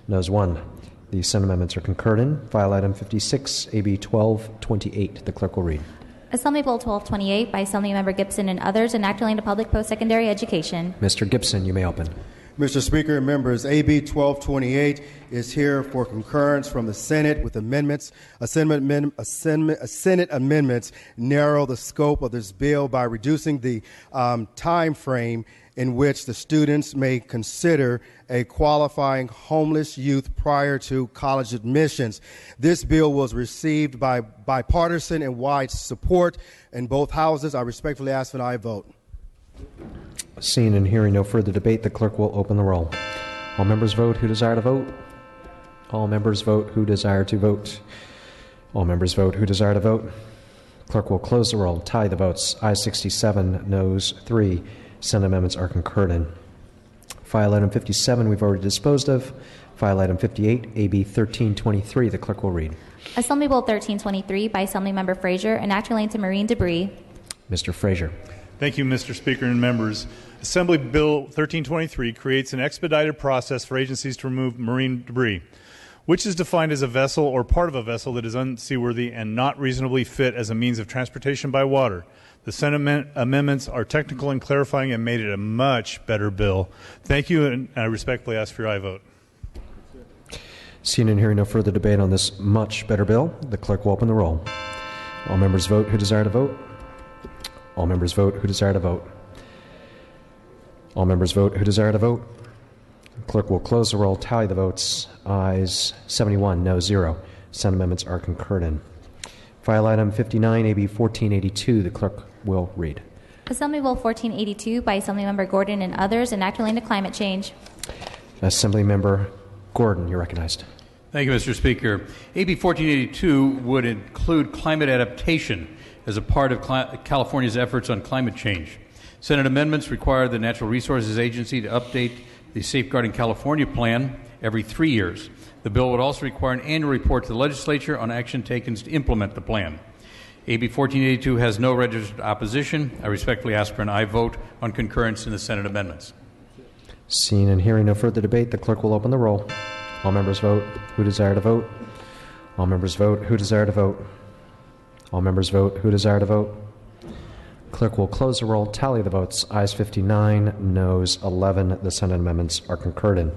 Noes 1. The Senate amendments are concurred in. File item 56, AB 1228. The clerk will read. Assembly Bill 1228 by Assemblymember Gibson and others, enacting into public post-secondary education. Mr. Gibson, you may open. Mr. Speaker and members, AB 1228 is here for concurrence from the Senate with amendments. Senate amendments narrow the scope of this bill by reducing the time frame in which the students may consider a qualifying homeless youth prior to college admissions. This bill was received by bipartisan and wide support in both houses. I respectfully ask for an aye vote. Seeing and hearing no further debate, the clerk will open the roll. All members vote who desire to vote. All members vote who desire to vote. All members vote who desire to vote. Clerk will close the roll. Tally the votes. Ayes 67, noes 3. Senate amendments are concurred in. File item 57 we've already disposed of. File item 58, AB 1323. The clerk will read. Assembly Bill 1323 by Assemblymember Frazier, enacting into marine debris. Mr. Frazier. Thank you, Mr. Speaker and members. Assembly Bill 1323 creates an expedited process for agencies to remove marine debris, which is defined as a vessel or part of a vessel that is unseaworthy and not reasonably fit as a means of transportation by water. The Senate amendments are technical and clarifying and made it a much better bill. Thank you, and I respectfully ask for your aye vote. Seeing and hearing no further debate on this much better bill, the clerk will open the roll. All members vote who desire to vote. All members vote who desire to vote. All members vote who desire to vote. Clerk will close the roll. Tally the votes. Ayes 71, no 0. Senate amendments are concurred in. File item 59, AB 1482. The clerk will read. Assembly Bill 1482 by Assemblymember Gordon and others, enacting into climate change. Assemblymember Gordon, you're recognized. Thank you, Mr. Speaker. AB 1482 would include climate adaptation as a part of California's efforts on climate change. Senate amendments require the Natural Resources Agency to update the Safeguarding California Plan every 3 years. The bill would also require an annual report to the legislature on action taken to implement the plan. AB 1482 has no registered opposition. I respectfully ask for an aye vote on concurrence in the Senate amendments. Seeing and hearing no further debate, the clerk will open the roll. All members vote who desire to vote. All members vote who desire to vote. All members vote who desire to vote. Clerk will close the roll. Tally the votes. Ayes 59, noes 11. The Senate amendments are concurred in.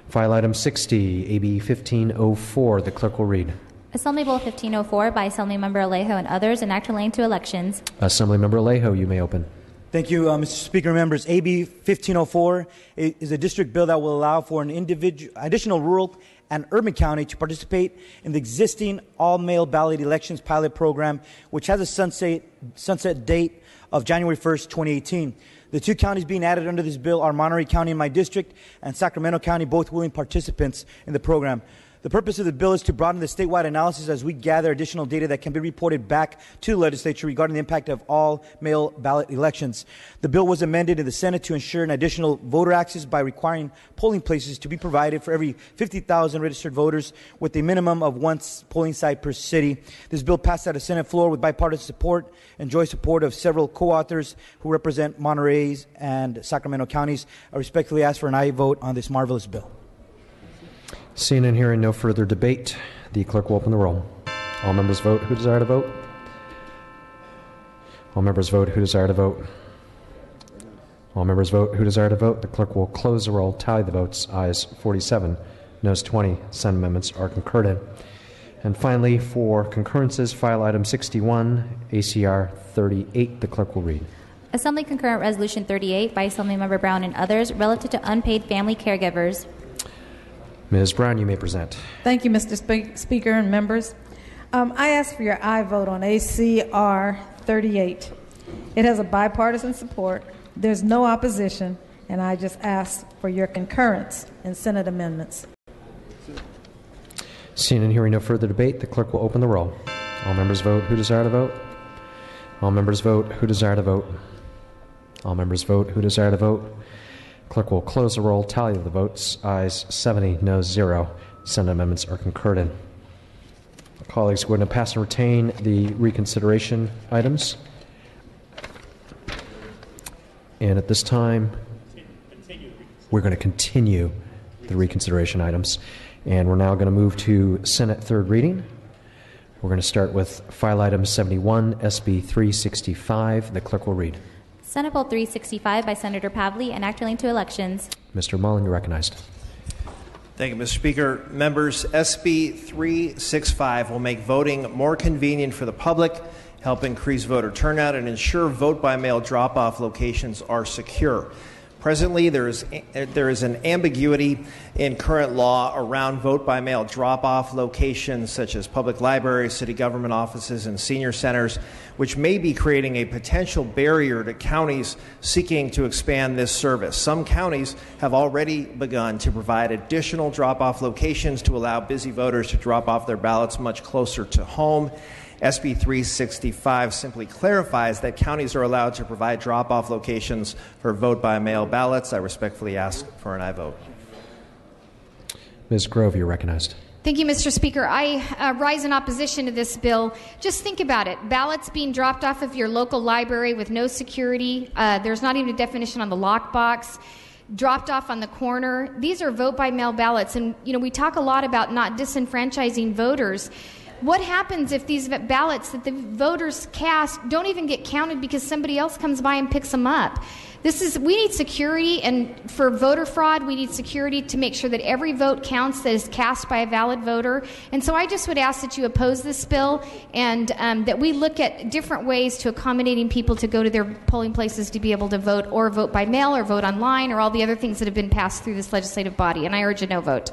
File item 60, AB 1504. The clerk will read. Assembly Bill 1504 by Assemblymember Alejo and others, enacting to elections. Assemblymember Alejo, you may open. Thank you, Mr. Speaker and members. AB 1504 is a district bill that will allow for an additional rural and urban county to participate in the existing all-mail ballot elections pilot program, which has a sunset date of January 1st, 2018. The two counties being added under this bill are Monterey County in my district and Sacramento County, both willing participants in the program. The purpose of the bill is to broaden the statewide analysis as we gather additional data that can be reported back to the legislature regarding the impact of all mail ballot elections. The bill was amended in the Senate to ensure an additional voter access by requiring polling places to be provided for every 50,000 registered voters with a minimum of one polling site per city. This bill passed out of Senate floor with bipartisan support, enjoys support of several co-authors who represent Monterey's and Sacramento counties. I respectfully ask for an aye vote on this marvelous bill. Seeing and hearing no further debate, the clerk will open the roll. All members vote who desire to vote. All members vote who desire to vote. All members vote who desire to vote. The clerk will close the roll. Tally the votes. Ayes 47, noes 20. Senate amendments are concurred in. And finally, for concurrences, file item 61, ACR 38. The clerk will read. Assembly Concurrent Resolution 38 by Assemblymember Brown and others, relative to unpaid family caregivers. Ms. Brown, you may present. Thank you, Mr. Speaker and members. I ask for your aye vote on ACR 38. It has a bipartisan support. There's no opposition, and I just ask for your concurrence in Senate amendments. Seeing and hearing no further debate, the clerk will open the roll. All members vote who desire to vote. All members vote who desire to vote. All members vote who desire to vote. Clerk will close the roll. Tally the votes. Ayes 70, noes 0. Senate amendments are concurred in. Colleagues, we're going to pass and retain the reconsideration items. And at this time, we're going to continue the reconsideration items. And we're now going to move to Senate third reading. We're going to start with file item 71, SB 365. The clerk will read. Senate Bill 365 by Senator Pavley, an act relating to elections. Mr. Mullen, you're recognized. Thank you, Mr. Speaker. Members, SB 365 will make voting more convenient for the public, help increase voter turnout, and ensure vote-by-mail drop-off locations are secure. Presently, there is an ambiguity in current law around vote-by-mail drop-off locations such as public libraries, city government offices, and senior centers, which may be creating a potential barrier to counties seeking to expand this service. Some counties have already begun to provide additional drop-off locations to allow busy voters to drop off their ballots much closer to home. SB 365 simply clarifies that counties are allowed to provide drop-off locations for vote-by-mail ballots. I respectfully ask for an aye vote. Ms. Grove, you're recognized. Thank you, Mr. Speaker. I rise in opposition to this bill. Just think about it. Ballots being dropped off of your local library with no security. There's not even a definition on the lockbox. Dropped off on the corner. These are vote-by-mail ballots. And, we talk a lot about not disenfranchising voters. What happens if these ballots that the voters cast don't even get counted because somebody else comes by and picks them up? We need security, and for voter fraud, we need security to make sure that every vote counts that is cast by a valid voter. And so I just would ask that you oppose this bill and that we look at different ways to accommodating people to go to their polling places to be able to vote or vote by mail or vote online or all the other things that have been passed through this legislative body. And I urge a no vote.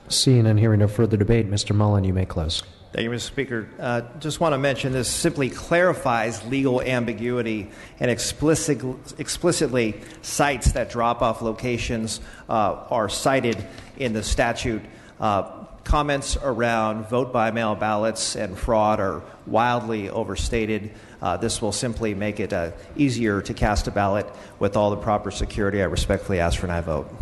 Seeing and hearing no further debate, Mr. Mullen, you may close. Thank you, Mr. Speaker. Just want to mention this simply clarifies legal ambiguity and explicitly cites that drop-off locations are cited in the statute. Comments around vote-by-mail ballots and fraud are wildly overstated. This will simply make it easier to cast a ballot with all the proper security. I respectfully ask for an aye vote.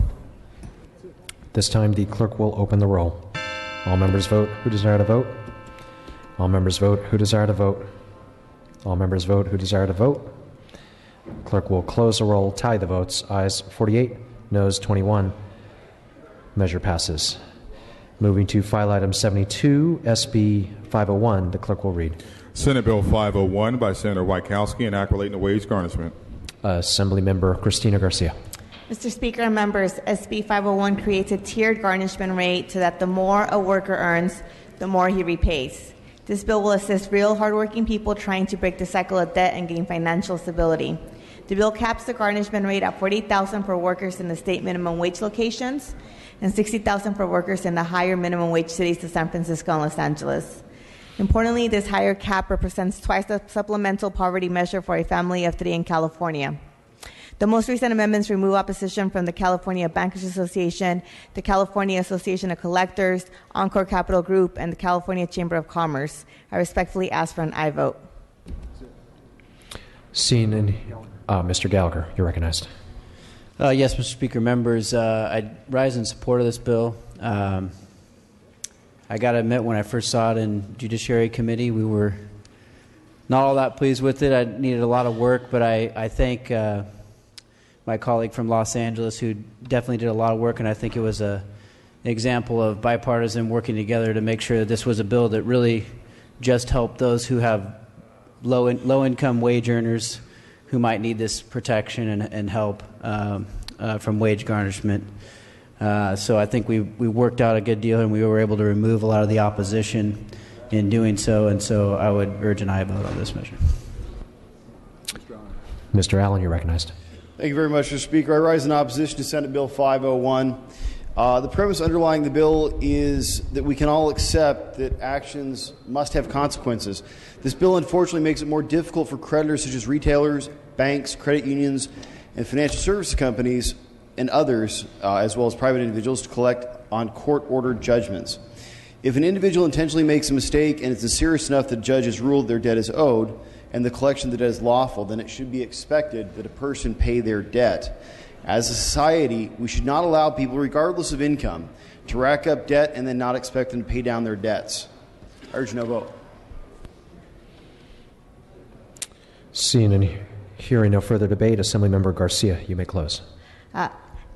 This time, the clerk will open the roll. All members vote who desire to vote. All members vote who desire to vote. All members vote who desire to vote. Clerk will close the roll, tie the votes. Ayes 48, noes 21. Measure passes. Moving to file item 72, SB 501. The clerk will read. Senate Bill 501 by Senator Wieckowski, an act relating to wage garnishment. Assemblymember Cristina Garcia. Mr. Speaker and members, SB 501 creates a tiered garnishment rate so that the more a worker earns, the more he repays. This bill will assist real hardworking people trying to break the cycle of debt and gain financial stability. The bill caps the garnishment rate at $40,000 for workers in the state minimum wage locations and $60,000 for workers in the higher minimum wage cities of San Francisco and Los Angeles. Importantly, this higher cap represents twice the supplemental poverty measure for a family of 3 in California. The most recent amendments remove opposition from the California Bankers Association, the California Association of Collectors, Encore Capital Group, and the California Chamber of Commerce. I respectfully ask for an aye vote. Seeing and Mr. Gallagher, you're recognized. Yes, Mr. Speaker, members, I rise in support of this bill. I got to admit, when I first saw it in Judiciary Committee, we were not all that pleased with it. I needed a lot of work, but I thank my colleague from Los Angeles, who definitely did a lot of work, and I think it was an example of bipartisan working together to make sure that this was a bill that really just helped those who have low-income wage earners who might need this protection and help from wage garnishment. So I think we worked out a good deal, and we were able to remove a lot of the opposition in doing so, and so I would urge an aye vote on this measure. Mr. Allen, you're recognized. Thank you very much, Mr. Speaker. I rise in opposition to Senate Bill 501. The premise underlying the bill is that we can all accept that actions must have consequences. This bill unfortunately makes it more difficult for creditors such as retailers, banks, credit unions, and financial services companies and others, as well as private individuals, to collect on court-ordered judgments. If an individual intentionally makes a mistake and it's serious enough that the judge has ruled their debt is owed and the collection of the debt is lawful, then it should be expected that a person pay their debt. As a society, we should not allow people, regardless of income, to rack up debt and then not expect them to pay down their debts. I urge no vote. Seeing and hearing no further debate, Assemblymember Garcia, you may close.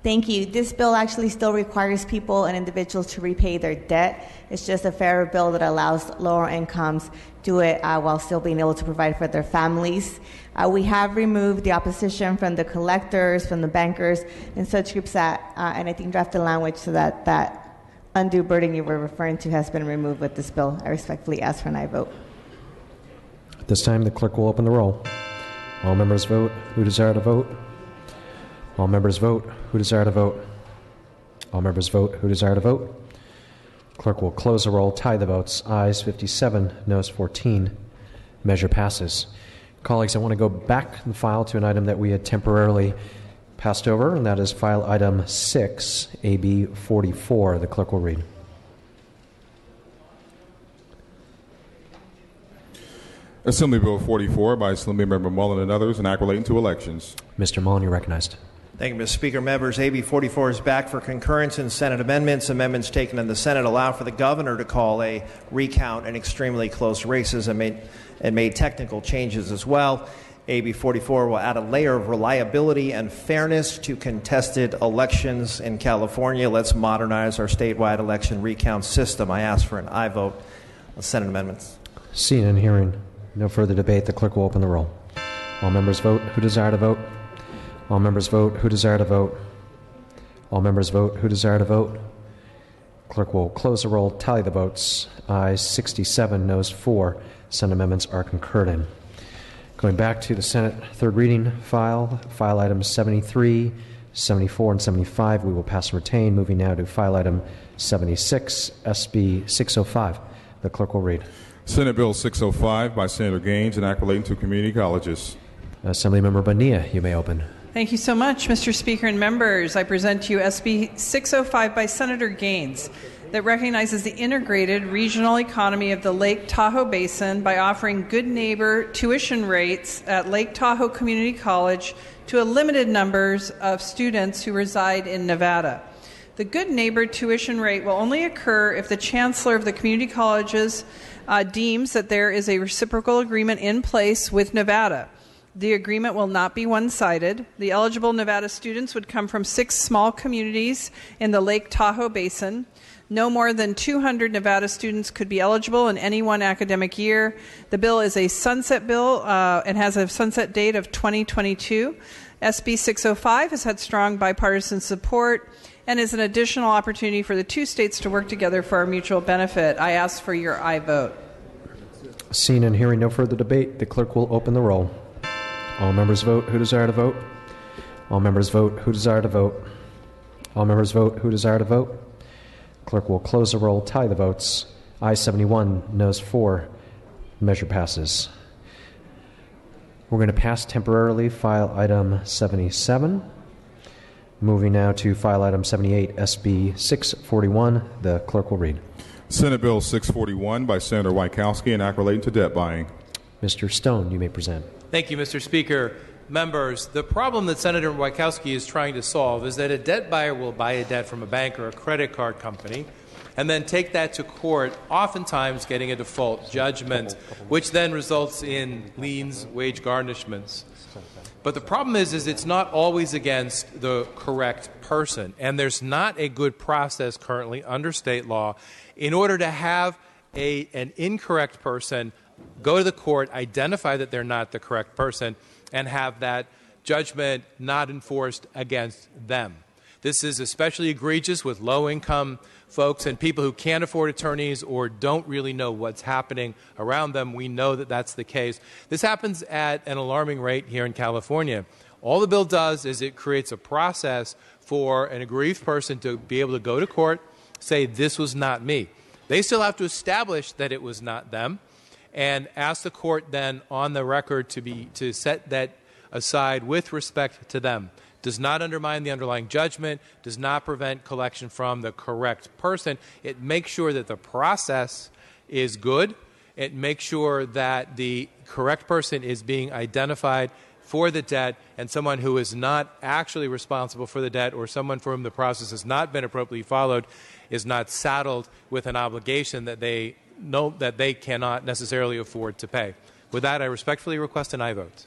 Thank you. This bill actually still requires people and individuals to repay their debt. It's just a fairer bill that allows lower incomes do it while still being able to provide for their families. We have removed the opposition from the collectors, from the bankers, and such groups that, and I think drafted language so that that undue burden you were referring to has been removed with this bill. I respectfully ask for an aye vote. At this time, the clerk will open the roll. All members vote who desire to vote. All members vote who desire to vote. All members vote who desire to vote. Clerk will close the roll, tally the votes. Ayes 57, noes 14. Measure passes. Colleagues, I want to go back in the file to an item that we had temporarily passed over, and that is file item 6, AB 44. The clerk will read. Assembly Bill 44 by Assembly Member Mullen and others, and act relating to elections. Mr. Mullen, you're recognized. Thank you, Mr. Speaker. Members, AB 44 is back for concurrence in Senate amendments. Amendments taken in the Senate allow for the governor to call a recount in extremely close races and made technical changes as well. AB 44 will add a layer of reliability and fairness to contested elections in California. Let's modernize our statewide election recount system. I ask for an aye vote on Senate amendments. Seeing and hearing no further debate, the clerk will open the roll. All members vote who desire to vote. All members vote who desire to vote. All members vote who desire to vote. Clerk will close the roll, tally the votes. Ayes 67, noes 4. Senate amendments are concurred in. Going back to the Senate third reading file items 73, 74, and 75, we will pass and retain. Moving now to file item 76, SB 605. The clerk will read. Senate Bill 605 by Senator Gaines, and act relating to community colleges. Assemblymember Bonilla, you may open. Thank you so much, Mr. Speaker and members. I present to you SB 605 by Senator Gaines that recognizes the integrated regional economy of the Lake Tahoe Basin by offering good neighbor tuition rates at Lake Tahoe Community College to a limited numbers of students who reside in Nevada. The good neighbor tuition rate will only occur if the chancellor of the community colleges deems that there is a reciprocal agreement in place with Nevada. The agreement will not be one-sided. The eligible Nevada students would come from 6 small communities in the Lake Tahoe Basin. No more than 200 Nevada students could be eligible in any one academic year. The bill is a sunset bill and has a sunset date of 2022. SB 605 has had strong bipartisan support and is an additional opportunity for the 2 states to work together for our mutual benefit. I ask for your aye vote. Seeing and hearing no further debate, the clerk will open the roll. All members vote who desire to vote. All members vote who desire to vote. All members vote who desire to vote. Clerk will close the roll, tally the votes. Ayes 71, noes 4. Measure passes. We're going to pass temporarily file item 77. Moving now to file item 78, SB 641. The clerk will read. Senate Bill 641 by Senator Wykowski, and act relating to debt buying. Mr. Stone, you may present. Thank you, Mr. Speaker. Members, the problem that Senator Wykowski is trying to solve is that a debt buyer will buy a debt from a bank or a credit card company and then take that to court, oftentimes getting a default judgment, which then results in liens, wage garnishments. But the problem is it's not always against the correct person, and there's not a good process currently under state law in order to have an incorrect person go to the court, identify that they're not the correct person, and have that judgment not enforced against them. This is especially egregious with low-income folks and people who can't afford attorneys or don't really know what's happening around them. We know that that's the case. This happens at an alarming rate here in California. All the bill does is it creates a process for an aggrieved person to be able to go to court, say, this was not me. They still have to establish that it was not them, and ask the court then on the record to set that aside with respect to them. Does not undermine the underlying judgment, does not prevent collection from the correct person. It makes sure that the process is good. It makes sure that the correct person is being identified for the debt, and someone who is not actually responsible for the debt or someone for whom the process has not been appropriately followed is not saddled with an obligation that they know that they cannot necessarily afford to pay. With that, I respectfully request an aye vote.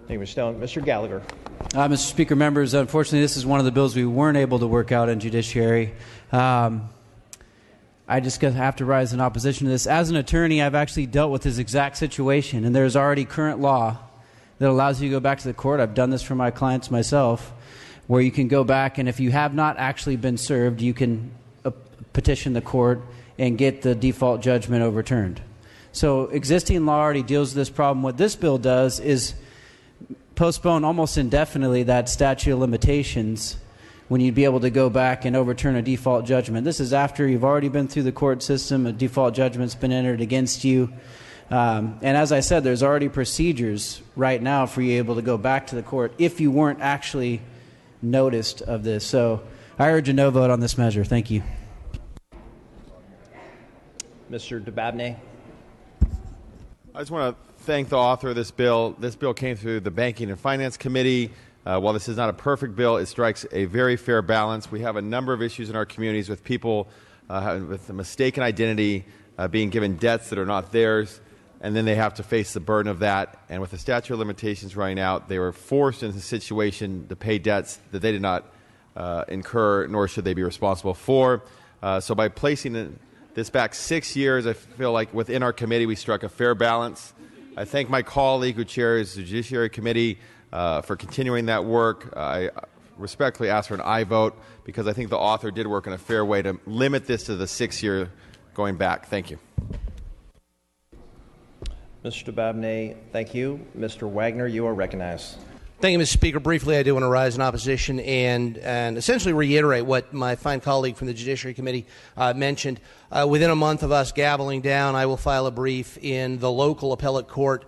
Thank you, Mr. Stone. Mr. Gallagher. Mr. Speaker, members, unfortunately, this is one of the bills we weren't able to work out in judiciary. I just have to rise in opposition to this. As an attorney, I've actually dealt with this exact situation, and there's already current law that allows you to go back to the court. I've done this for my clients myself, where you can go back, and if you have not actually been served, you can petition the court and get the default judgment overturned. So existing law already deals with this problem. What this bill does is postpone almost indefinitely that statute of limitations when you'd be able to go back and overturn a default judgment. This is after you've already been through the court system, a default judgment's been entered against you. And as I said, there's already procedures right now for you able to go back to the court if you weren't actually noticed of this. So I urge a no vote on this measure. Thank you. Mr. DeBabney. I just want to thank the author of this bill. This bill came through the Banking and Finance Committee. While this is not a perfect bill, it strikes a very fair balance. We have a number of issues in our communities with people with a mistaken identity being given debts that are not theirs, and then they have to face the burden of that. And with the statute of limitations running out, they were forced into a situation to pay debts that they did not incur, nor should they be responsible for. So by placing this back 6 years, I feel like within our committee we struck a fair balance. I thank my colleague who chairs the Judiciary Committee for continuing that work. I respectfully ask for an aye vote because I think the author did work in a fair way to limit this to the 6 year going back. Thank you. Mr. DeBabney, thank you. Mr. Wagner, you are recognized. Thank you, Mr. Speaker. Briefly, I do want to rise in opposition and essentially reiterate what my fine colleague from the Judiciary Committee mentioned. Within a month of us gaveling down, I will file a brief in the local appellate court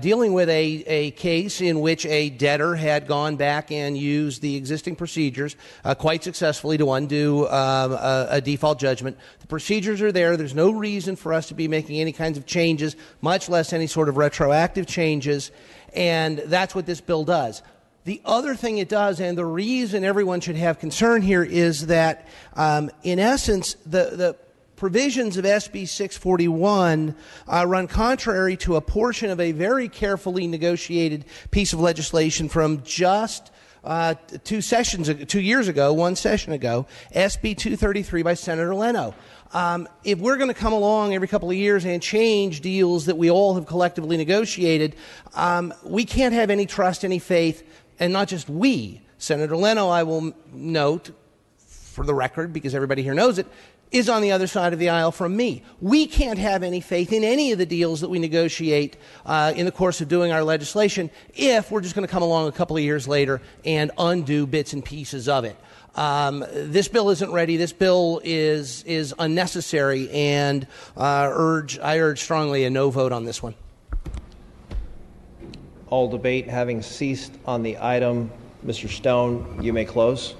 dealing with a case in which a debtor had gone back and used the existing procedures quite successfully to undo a default judgment. The procedures are there. There's no reason for us to be making any kinds of changes, much less any sort of retroactive changes. And that's what this bill does. The other thing it does, and the reason everyone should have concern here, is that, in essence, the provisions of SB 641 run contrary to a portion of a very carefully negotiated piece of legislation from just 2 years ago, one session ago, SB 233 by Senator Leno. If we're going to come along every couple of years and change deals that we all have collectively negotiated, we can't have any trust, any faith, and not just we. Senator Leno, I will note, for the record, because everybody here knows it, is on the other side of the aisle from me. We can't have any faith in any of the deals that we negotiate in the course of doing our legislation if we're just going to come along a couple of years later and undo bits and pieces of it. This bill isn't ready. This bill is unnecessary, and I urge strongly a no vote on this one. All debate having ceased on the item, Mr. Stone, you may close.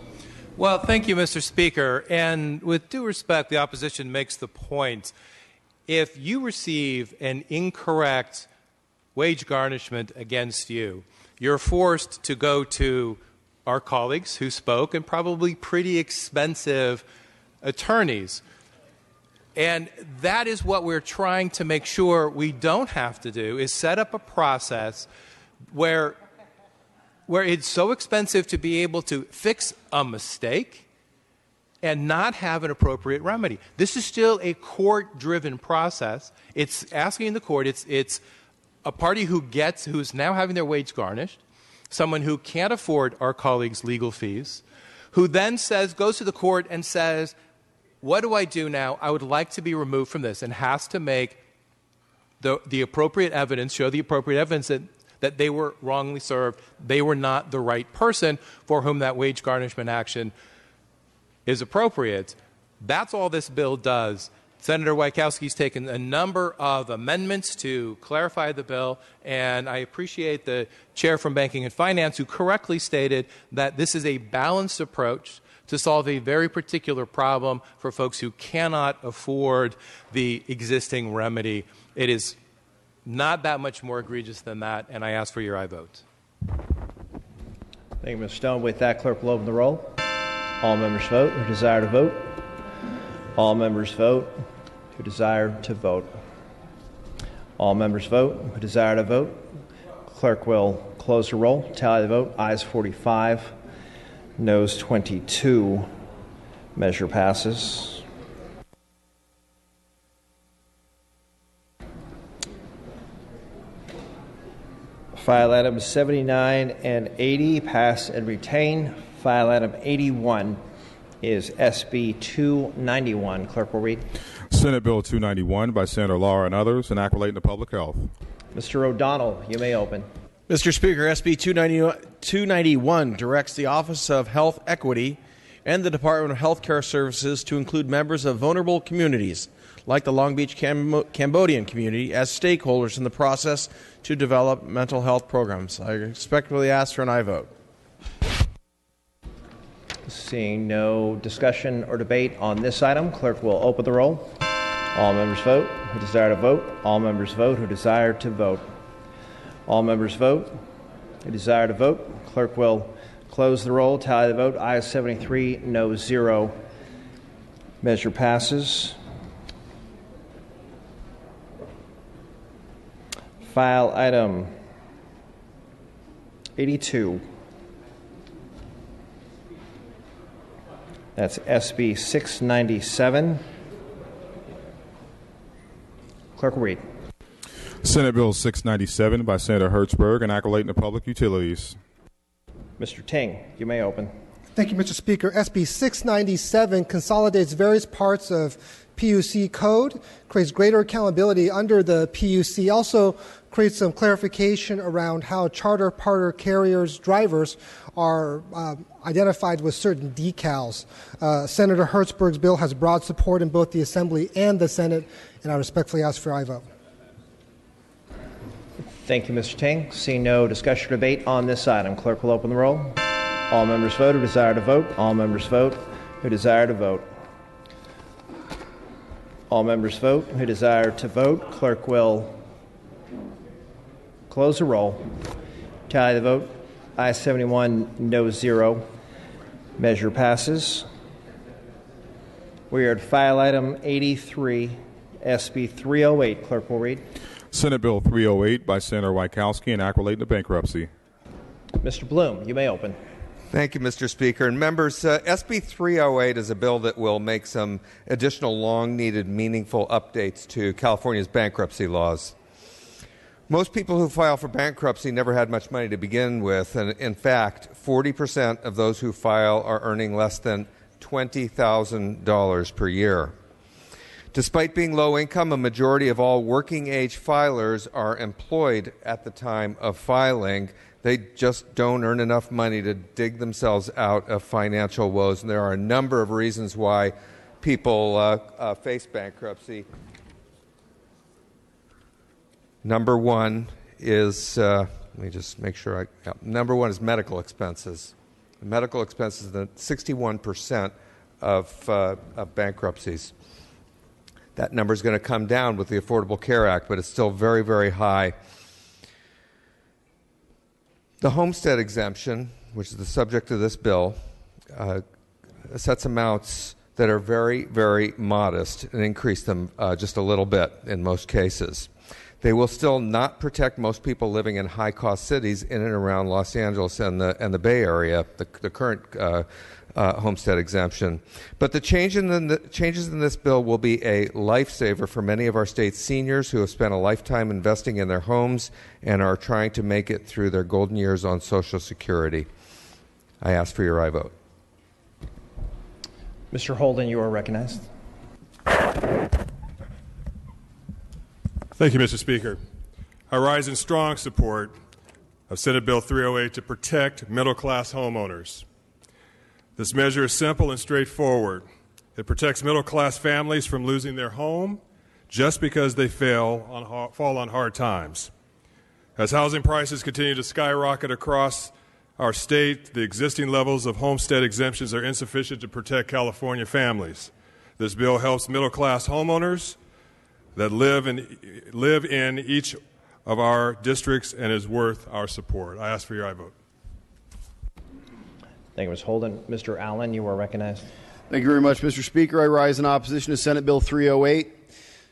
Well, thank you, Mr. Speaker. And with due respect, the opposition makes the point. If you receive an incorrect wage garnishment against you, you're forced to go to our colleagues who spoke and probably pretty expensive attorneys. And that is what we're trying to make sure we don't have to do, is set up a process where it's so expensive to be able to fix a mistake and not have an appropriate remedy. This is still a court-driven process. It's asking the court, it's a party who's now having their wage garnished, someone who can't afford our colleagues' legal fees, who then goes to the court and says, what do I do now? I would like to be removed from this, and has to make the appropriate evidence, show the appropriate evidence that they were wrongly served, they were not the right person for whom that wage garnishment action is appropriate. That's all this bill does. Senator Wieckowski's taken a number of amendments to clarify the bill, and I appreciate the chair from Banking and Finance who correctly stated that this is a balanced approach to solve a very particular problem for folks who cannot afford the existing remedy. It is not that much more egregious than that, and I ask for your aye vote. Thank you, Mr. Stone. With that, clerk will open the roll. All members vote who desire to vote. All members vote who desire to vote. All members vote who desire to vote. Clerk will close the roll. Tally the vote. Ayes 45, noes 22. Measure passes. File items 79 and 80 pass and retain. File item 81 is SB 291. Clerk will read. Senate Bill 291 by Senator Laura and others, and relating to public health. Mr. O'Donnell, you may open. Mr. Speaker, SB 291 directs the Office of Health Equity and the Department of Health Care Services to include members of vulnerable communities like the Long Beach Cambodian community as stakeholders in the process to develop mental health programs. I respectfully ask for an aye vote. Seeing no discussion or debate on this item, clerk will open the roll. All members vote who desire to vote. All members vote who desire to vote. All members vote who desire to vote. Clerk will close the roll. Tally the vote. Ayes 73, no 0. Measure passes. File item 82. That's SB 697. Clerk will read. Senate Bill 697 by Senator Hertzberg and relating to public utilities. Mr. Ting, you may open. Thank you, Mr. Speaker. SB 697 consolidates various parts of PUC code, creates greater accountability under the PUC, also creates some clarification around how charter partner carriers' drivers are identified with certain decals. Senator Hertzberg's bill has broad support in both the Assembly and the Senate, and I respectfully ask for aye vote. Thank you, Mr. Ting. Seeing no discussion or debate on this item, clerk will open the roll. All members vote who desire to vote. All members vote who desire to vote. All members vote who desire to vote. Clerk will close the roll. Tally the vote. Ayes 71, no 0. Measure passes. We are at file item 83, SB 308. Clerk will read. Senate Bill 308 by Senator Wykowski and relating to bankruptcy. Mr. Bloom, you may open. Thank you, Mr. Speaker. And members, SB 308 is a bill that will make some additional long-needed, meaningful updates to California's bankruptcy laws. Most people who file for bankruptcy never had much money to begin with, and in fact, 40% of those who file are earning less than $20,000 per year. Despite being low income, a majority of all working-age filers are employed at the time of filing. They just don't earn enough money to dig themselves out of financial woes, and there are a number of reasons why people face bankruptcy. Number one is, let me just make sure number one is medical expenses. Medical expenses are 61% of bankruptcies. That number is going to come down with the Affordable Care Act, but it's still very, very high. The homestead exemption, which is the subject of this bill, sets amounts that are very, very modest and increase them just a little bit in most cases. They will still not protect most people living in high-cost cities in and around Los Angeles and the Bay Area, the current homestead exemption. But the changes in this bill will be a lifesaver for many of our state's seniors who have spent a lifetime investing in their homes and are trying to make it through their golden years on Social Security. I ask for your aye vote. Mr. Holden, you are recognized. Thank you, Mr. Speaker. I rise in strong support of Senate Bill 308 to protect middle-class homeowners. This measure is simple and straightforward. It protects middle-class families from losing their home just because they fall on hard times. As housing prices continue to skyrocket across our state, the existing levels of homestead exemptions are insufficient to protect California families. This bill helps middle-class homeowners that live in each of our districts and is worth our support. I ask for your aye vote. Thank you, Ms. Holden. Mr. Allen, you are recognized. Thank you very much, Mr. Speaker. I rise in opposition to Senate Bill 308.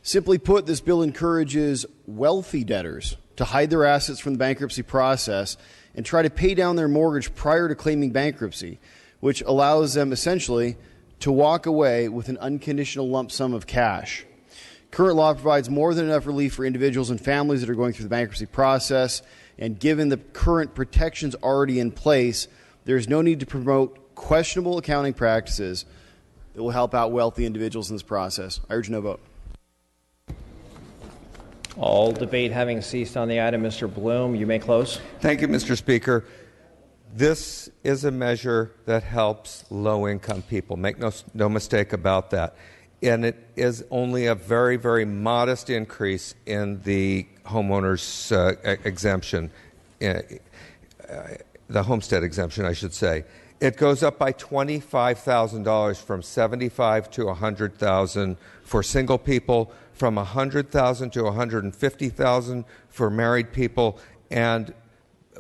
Simply put, this bill encourages wealthy debtors to hide their assets from the bankruptcy process and try to pay down their mortgage prior to claiming bankruptcy, which allows them essentially to walk away with an unconditional lump sum of cash. Current law provides more than enough relief for individuals and families that are going through the bankruptcy process, and given the current protections already in place, there is no need to promote questionable accounting practices that will help out wealthy individuals in this process. I urge no vote. All debate having ceased on the item, Mr. Bloom, you may close. Thank you, Mr. Speaker. This is a measure that helps low-income people. Make no mistake about that. And it is only a very, very modest increase in the homeowner's exemption, the homestead exemption, I should say. It goes up by $25,000 from $75,000 to $100,000 for single people, from $100,000 to $150,000 for married people, and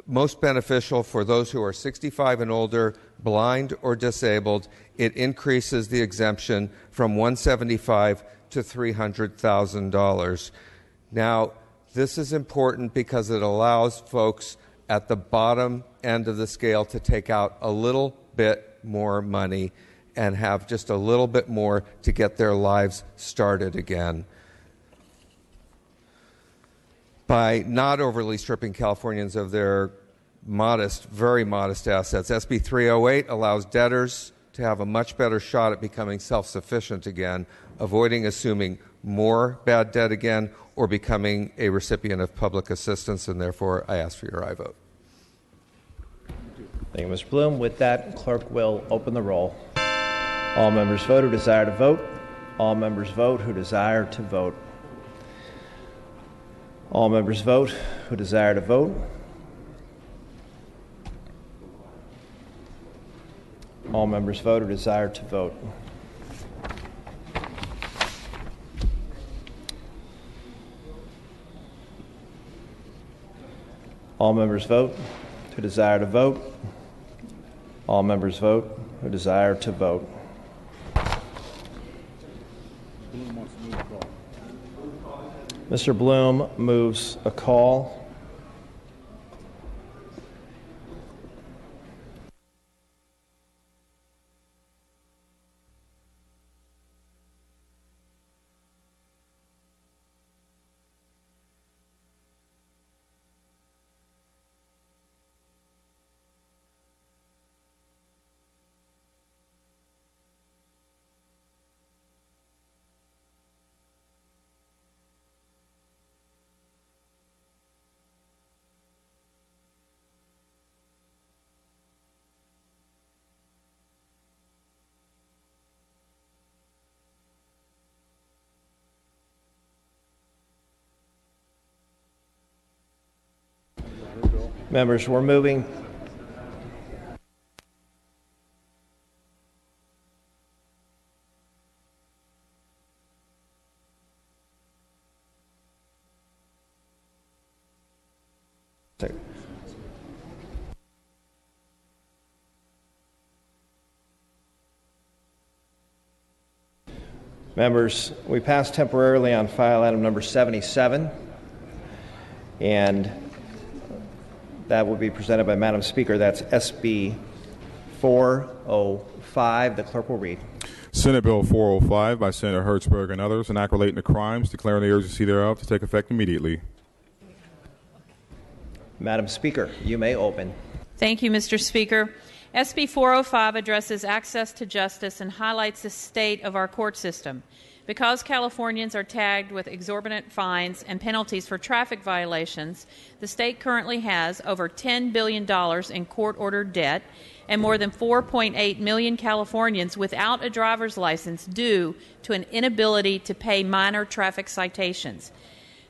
most beneficial for those who are 65 and older, blind or disabled. It increases the exemption from $175,000 to $300,000. Now, this is important because it allows folks at the bottom end of the scale to take out a little bit more money and have just a little bit more to get their lives started again. By not overly stripping Californians of their modest, very modest assets, SB 308 allows debtors to have a much better shot at becoming self-sufficient again, avoiding assuming more bad debt again or becoming a recipient of public assistance, and therefore I ask for your aye vote. Thank you, Mr. Bloom. With that, clerk will open the roll. All members vote who desire to vote. All members vote who desire to vote. All members vote who desire to vote. All members vote who desire to vote. All members vote who desire to vote. All members vote who desire to vote. Mr. Bloom moves a call. Members, we're moving. Members, we passed temporarily on file item number 77, and that will be presented by Madam Speaker. That's SB 405. The clerk will read. Senate Bill 405 by Senator Hertzberg and others, and act relating to crimes, declaring the urgency thereof to take effect immediately. Madam Speaker, you may open. Thank you, Mr. Speaker. SB 405 addresses access to justice and highlights the state of our court system. Because Californians are tagged with exorbitant fines and penalties for traffic violations, the state currently has over $10 billion in court-ordered debt and more than 4.8 million Californians without a driver's license due to an inability to pay minor traffic citations.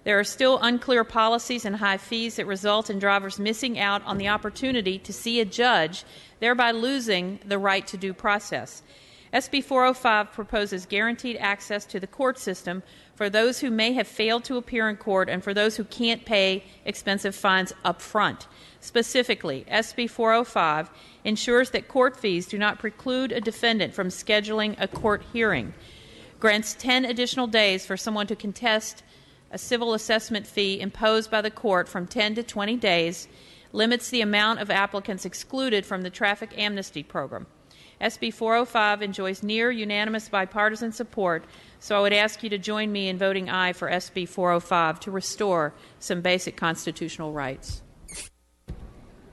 There are still unclear policies and high fees that result in drivers missing out on the opportunity to see a judge, thereby losing the right to due process. SB 405 proposes guaranteed access to the court system for those who may have failed to appear in court and for those who can't pay expensive fines up front. Specifically, SB 405 ensures that court fees do not preclude a defendant from scheduling a court hearing, grants 10 additional days for someone to contest a civil assessment fee imposed by the court from 10 to 20 days, limits the amount of applicants excluded from the traffic amnesty program. SB 405 enjoys near unanimous bipartisan support, so I would ask you to join me in voting aye for SB 405 to restore some basic constitutional rights.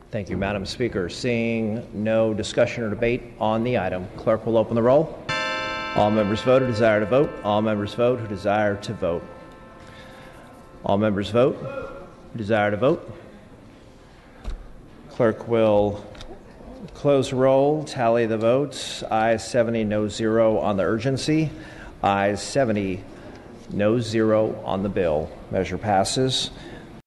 Thank you, Madam Speaker. Seeing no discussion or debate on the item, clerk will open the roll. All members vote who desire to vote. All members vote who desire to vote. All members vote who desire to vote. Clerk will close the roll, tally the votes. Ayes 70, no 0 on the urgency. Ayes 70, no 0 on the bill. Measure passes.